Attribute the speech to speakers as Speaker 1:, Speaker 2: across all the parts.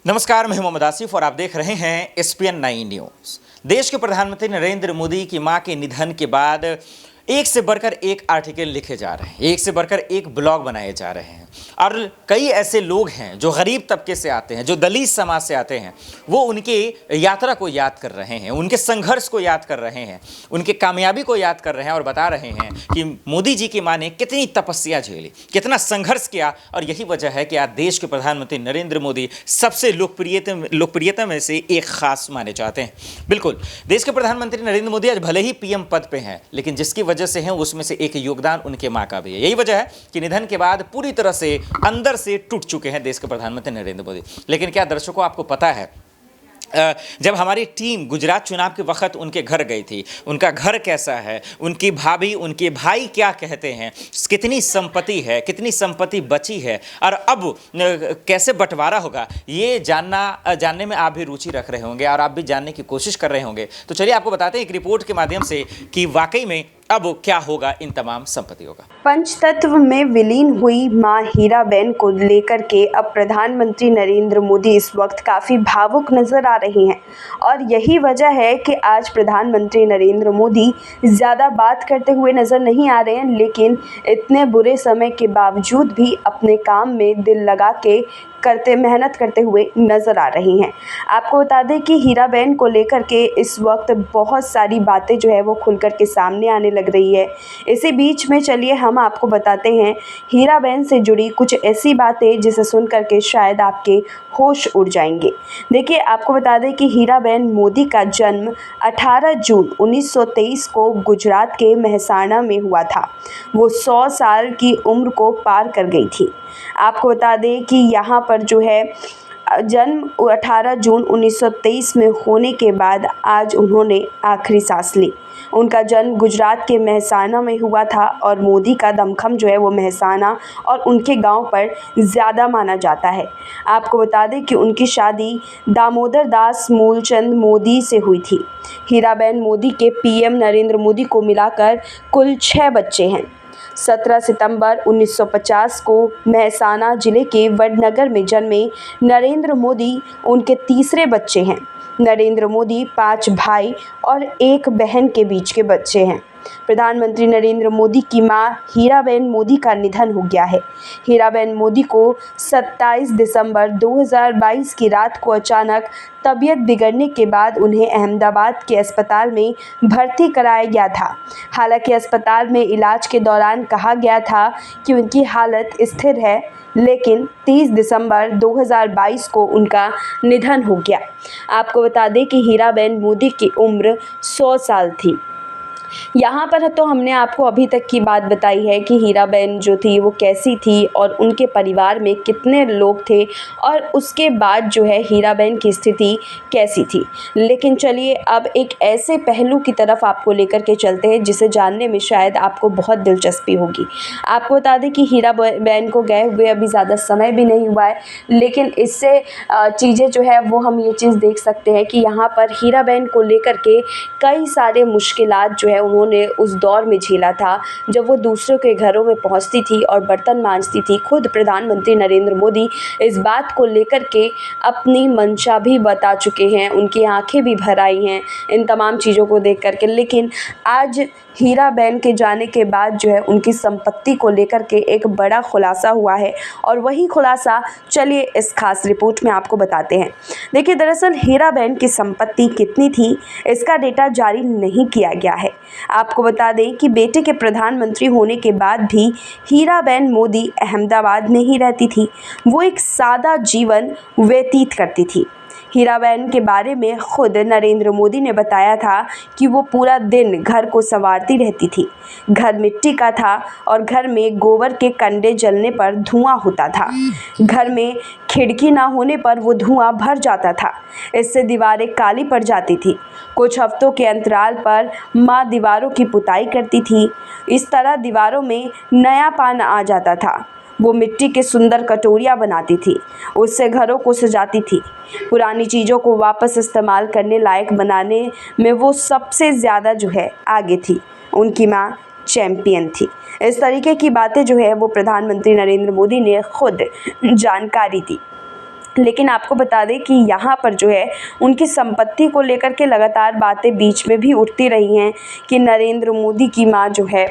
Speaker 1: नमस्कार, मैं मोहम्मद आसिफ और आप देख रहे हैं एसपीएन 9 न्यूज़। देश के प्रधानमंत्री नरेंद्र मोदी की मां के निधन के बाद एक से बढ़कर एक आर्टिकल लिखे जा रहे हैं, एक से बढ़कर एक ब्लॉग बनाए जा रहे हैं और कई ऐसे लोग हैं जो गरीब तबके से आते हैं, जो दलित समाज से आते हैं, वो उनकी यात्रा को याद कर रहे हैं, उनके संघर्ष को याद कर रहे हैं, उनके कामयाबी को याद कर रहे हैं और बता रहे हैं कि मोदी जी की मां ने कितनी तपस्या झेली, कितना संघर्ष किया और यही वजह है कि आज देश के प्रधानमंत्री नरेंद्र मोदी सबसे लोकप्रियता में से एक खास माने जाते हैं। बिल्कुल, देश के प्रधानमंत्री नरेंद्र मोदी आज भले ही पीएम पद पे हैं, लेकिन जिसकी वजह से हैं उसमें से एक योगदान उनके मां का भी है। यही वजह है कि निधन के बाद पूरी तरह से अंदर से टूट चुके हैं देश के प्रधानमंत्री नरेंद्र मोदी। लेकिन क्या दर्शकों, आपको पता है जब हमारी टीम गुजरात चुनाव के वक्त उनके घर गई थी, उनका घर कैसा है, उनकी भाभी, उनके भाई क्या कहते हैं, कितनी संपत्ति है, कितनी संपत्ति बची है और अब कैसे बंटवारा होगा, ये जानने में आप भी रुचि रख रहे होंगे और आप भी जानने की कोशिश कर रहे होंगे। तो चलिए आपको बताते हैं एक रिपोर्ट के माध्यम से कि वाकई में अब क्या होगा इन तमाम संपत्तियों का।
Speaker 2: पंचतत्व में विलीन हुई मां हीराबेन को लेकर के अब प्रधानमंत्री नरेंद्र मोदी इस वक्त काफ़ी भावुक नजर आ रही हैं और यही वजह है कि आज प्रधानमंत्री नरेंद्र मोदी ज़्यादा बात करते हुए नज़र नहीं आ रहे हैं, लेकिन इतने बुरे समय के बावजूद भी अपने काम में दिल लगा के मेहनत करते हुए नज़र आ रही हैं। आपको बता दें कि हीराबेन को लेकर के इस वक्त बहुत सारी बातें जो है वो खुलकर के सामने आने लग रही है। इसी बीच में चलिए हम आपको बताते हैं हीराबेन से जुड़ी कुछ ऐसी बातें जिसे सुन करके शायद आपके होश उड़ जाएंगे। देखिए, आपको बता दें कि हीराबेन मोदी का जन्म 18 जून 1923 को गुजरात के मेहसाणा में हुआ था। वो 100 साल की उम्र को पार कर गई थी। आपको बता दें कि यहाँ पर जो है जन्म 18 जून 1923 में होने के बाद आज उन्होंने आखिरी सांस ली। उनका जन्म गुजरात के मेहसाणा में हुआ था और मोदी का दमखम जो है वो मेहसाणा और उनके गांव पर ज़्यादा माना जाता है। आपको बता दें कि उनकी शादी दामोदर दास मूलचंद मोदी से हुई थी। हीराबेन मोदी के पीएम नरेंद्र मोदी को मिलाकर कुल 6 बच्चे हैं। 17 सितंबर 1950 को मेहसाणा जिले के वडनगर में जन्मे नरेंद्र मोदी उनके तीसरे बच्चे हैं। नरेंद्र मोदी 5 भाई और 1 बहन के बीच के बच्चे हैं। प्रधानमंत्री नरेंद्र मोदी की मां हीराबेन मोदी का निधन हो गया है। हीराबेन मोदी को 27 दिसंबर 2022 की रात को अचानक तबीयत बिगड़ने के बाद उन्हें अहमदाबाद के अस्पताल में भर्ती कराया गया था। हालांकि अस्पताल में इलाज के दौरान कहा गया था कि उनकी हालत स्थिर है, लेकिन 30 दिसंबर 2022 को उनका निधन हो गया। आपको बता दें कि हीराबेन मोदी की उम्र 100 साल थी। यहाँ पर तो हमने आपको अभी तक की बात बताई है कि हीराबेन जो थी वो कैसी थी और उनके परिवार में कितने लोग थे और उसके बाद जो है हीराबेन की स्थिति कैसी थी। लेकिन चलिए अब एक ऐसे पहलू की तरफ आपको लेकर के चलते हैं जिसे जानने में शायद आपको बहुत दिलचस्पी होगी। आपको बता दें कि हीराबेन को गए हुए अभी ज़्यादा समय भी नहीं हुआ है, लेकिन इससे चीज़ें जो है वो हम ये चीज़ देख सकते हैं कि यहाँ पर हीराबेन को लेकर के कई सारे मुश्किलात जो है उन्होंने उस दौर में झेला था जब वो दूसरों के घरों में पहुंचती थी और बर्तन मांजती थी। खुद प्रधानमंत्री नरेंद्र मोदी इस बात को लेकर के अपनी मंशा भी बता चुके हैं, उनकी आंखें भी भर आई हैं इन तमाम चीज़ों को देख करके। लेकिन आज हीराबेन के जाने के बाद जो है उनकी संपत्ति को लेकर के एक बड़ा खुलासा हुआ है और वही खुलासा चलिए इस खास रिपोर्ट में आपको बताते हैं। देखिए, दरअसल हीराबेन की संपत्ति कितनी थी इसका डेटा जारी नहीं किया गया है। आपको बता दें कि बेटे के प्रधानमंत्री होने के बाद भी हीराबेन मोदी अहमदाबाद में ही रहती थी। वो एक सादा जीवन व्यतीत करती थी। हीराबेन के बारे में खुद नरेंद्र मोदी ने बताया था कि वो पूरा दिन घर को संवारती रहती थी। घर मिट्टी का था और घर में गोबर के कंडे जलने पर धुआं होता था। घर में खिड़की ना होने पर वो धुआं भर जाता था। इससे दीवारें काली पड़ जाती थी। कुछ हफ्तों के अंतराल पर माँ दीवारों की पुताई करती थी। इस तरह दीवारों में नयापन आ जाता था। वो मिट्टी के सुंदर कटोरियाँ बनाती थी, उससे घरों को सजाती थी। पुरानी चीज़ों को वापस इस्तेमाल करने लायक बनाने में वो सबसे ज़्यादा जो है आगे थी। उनकी माँ चैंपियन थी। इस तरीके की बातें जो है वो प्रधानमंत्री नरेंद्र मोदी ने खुद जानकारी दी। लेकिन आपको बता दें कि यहाँ पर जो है उनकी संपत्ति को लेकर के लगातार बातें बीच में भी उठती रही हैं कि नरेंद्र मोदी की मां जो है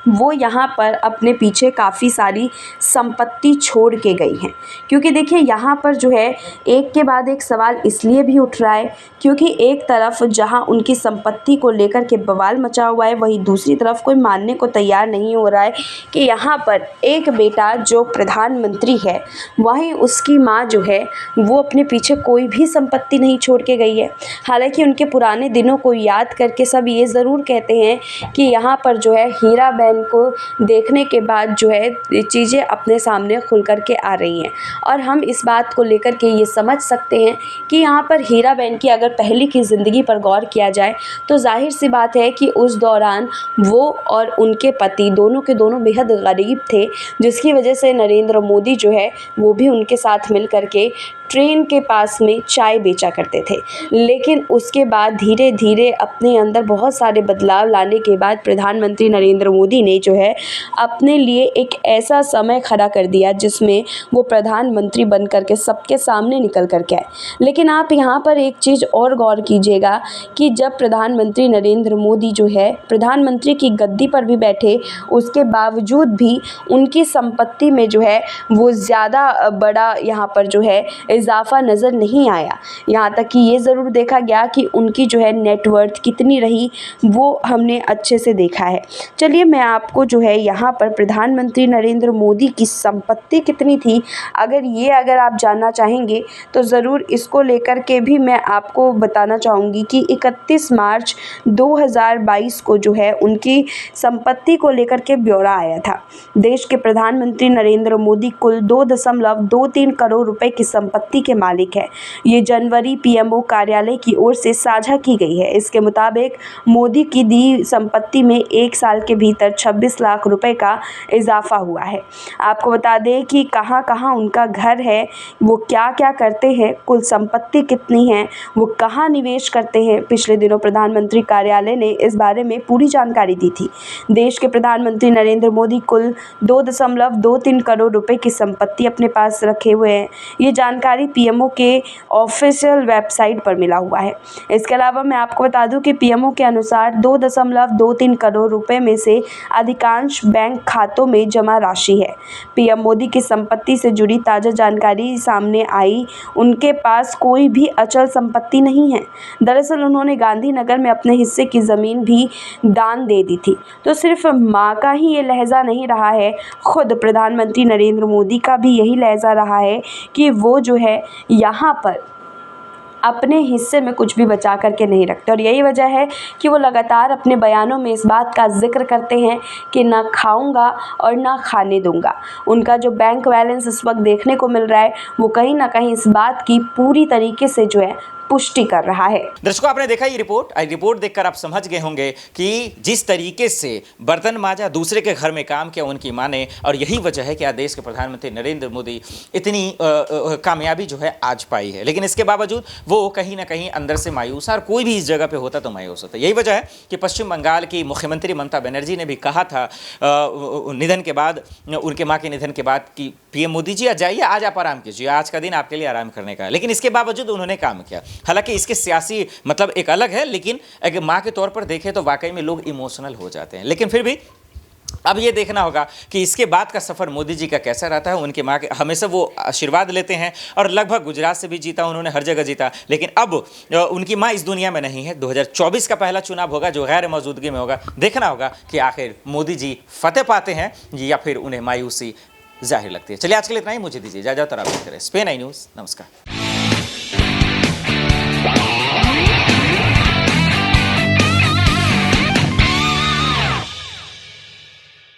Speaker 2: वो यहाँ पर अपने पीछे काफ़ी सारी संपत्ति छोड़ के गई हैं। क्योंकि देखिए यहाँ पर जो है एक के बाद एक सवाल इसलिए भी उठ रहा है क्योंकि एक तरफ जहाँ उनकी संपत्ति को लेकर के बवाल मचा हुआ है, वहीं दूसरी तरफ कोई मानने को तैयार नहीं हो रहा है कि यहाँ पर एक बेटा जो प्रधानमंत्री है, वहीं उसकी माँ जो है वो अपने पीछे कोई भी संपत्ति नहीं छोड़ के गई है। हालांकि उनके पुराने दिनों को याद करके सब ये ज़रूर कहते हैं कि यहाँ पर जो है हीरा बहन को देखने के बाद जो है चीज़ें अपने सामने खुल कर के आ रही हैं। और हम इस बात को लेकर के ये समझ सकते हैं कि यहाँ पर हीरा बहन की अगर पहले की ज़िंदगी पर गौर किया जाए तो जाहिर सी बात है कि उस दौरान वो और उनके पति दोनों के दोनों बेहद गरीब थे, जिसकी वजह से नरेंद्र मोदी जो है वो भी उनके साथ मिल कर के ट्रेन के पास में चाय बेचा करते थे। लेकिन उसके बाद धीरे धीरे अपने अंदर बहुत सारे बदलाव लाने के बाद प्रधानमंत्री नरेंद्र मोदी ने जो है अपने लिए एक ऐसा समय खड़ा कर दिया जिसमें वो प्रधानमंत्री बन कर के सबके सामने निकल कर के आए। लेकिन आप यहाँ पर एक चीज़ और गौर कीजिएगा कि जब प्रधानमंत्री नरेंद्र मोदी जो है प्रधानमंत्री की गद्दी पर भी बैठे, उसके बावजूद भी उनकी संपत्ति में जो है वो ज़्यादा बड़ा यहाँ पर जो है इजाफा नज़र नहीं आया। यहाँ तक कि ये ज़रूर देखा गया कि उनकी जो है नेटवर्थ कितनी रही वो हमने अच्छे से देखा है। चलिए मैं आपको जो है यहाँ पर प्रधानमंत्री नरेंद्र मोदी की संपत्ति कितनी थी अगर आप जानना चाहेंगे तो ज़रूर इसको लेकर के भी मैं आपको बताना चाहूँगी कि 31 मार्च 2022 को जो है उनकी संपत्ति को लेकर के ब्यौरा आया था। देश के प्रधानमंत्री नरेंद्र मोदी कुल 2.23 करोड़ रुपए की संपत्ति के मालिक है। ये जनवरी पीएमओ कार्यालय की ओर से साझा की गई है। इसके मुताबिक मोदी की दी संपत्ति में एक साल के भीतर 26 लाख रुपए का इजाफा हुआ है। आपको बता दें कि कहां कहां उनका घर है, वो क्या क्या करते हैं, कुल संपत्ति कितनी है, वो कहां निवेश करते हैं। पिछले दिनों प्रधानमंत्री कार्यालय ने इस बारे में पूरी जानकारी दी थी। देश के प्रधानमंत्री नरेंद्र मोदी कुल 2.23 करोड़ रुपए की संपत्ति अपने पास रखे हुए हैं। ये जानकारी पीएमओ के ऑफिशियल वेबसाइट पर मिला हुआ है। इसके अलावा मैं आपको बता दूं कि पीएमओ के अनुसार 2.23 करोड़ रुपए में से अधिकांश बैंक खातों में जमा राशि है। पीएम मोदी की संपत्ति से जुड़ी ताज़ा जानकारी सामने आई, उनके पास कोई भी अचल संपत्ति नहीं है। दरअसल उन्होंने गांधीनगर में अपने हिस्से की ज़मीन भी दान दे दी थी। तो सिर्फ माँ का ही ये लहजा नहीं रहा है, खुद प्रधानमंत्री नरेंद्र मोदी का भी यही लहजा रहा है कि वो जो है यहाँ पर अपने हिस्से में कुछ भी बचा करके नहीं रखते। और यही वजह है कि वो लगातार अपने बयानों में इस बात का जिक्र करते हैं कि ना खाऊंगा और ना खाने दूंगा। उनका जो बैंक बैलेंस इस वक्त देखने को मिल रहा है वो कहीं ना कहीं इस बात की पूरी तरीके से जो है पुष्टि कर रहा है।
Speaker 1: दर्शकों, आपने देखा ये रिपोर्ट देखकर आप समझ गए होंगे कि जिस तरीके से बर्तन मांजा, दूसरे के घर में काम किया उनकी मां ने, और यही वजह है कि आज देश के प्रधानमंत्री नरेंद्र मोदी इतनी कामयाबी जो है आज पाई है। लेकिन इसके बावजूद वो कहीं ना कहीं अंदर से मायूस है, और कोई भी इस जगह पे होता तो मायूस होता। यही वजह है कि पश्चिम बंगाल की मुख्यमंत्री ममता बनर्जी ने भी कहा था निधन के बाद, उनके माँ के निधन के बाद कि पीएम मोदी जी आज जाइए, आज आप आराम कीजिए, आज का दिन आपके लिए आराम करने का है। लेकिन इसके बावजूद उन्होंने काम किया। हालांकि इसके सियासी मतलब एक अलग है, लेकिन अगर माँ के तौर पर देखें तो वाकई में लोग इमोशनल हो जाते हैं। लेकिन फिर भी अब ये देखना होगा कि इसके बाद का सफ़र मोदी जी का कैसा रहता है। उनके माँ के हमेशा वो आशीर्वाद लेते हैं, और लगभग गुजरात से भी जीता उन्होंने, हर जगह जीता। लेकिन अब उनकी माँ इस दुनिया में नहीं है। 2024 का पहला चुनाव होगा जो गैर मौजूदगी में होगा। देखना होगा कि आखिर मोदी जी फतेह पाते हैं या फिर उन्हें मायूसी जाहिर लगती है। चलिए आज के लिए इतना ही, मुझे दीजिए इजाज़त और आप देखते रहिए SPN9 न्यूज़। नमस्कार।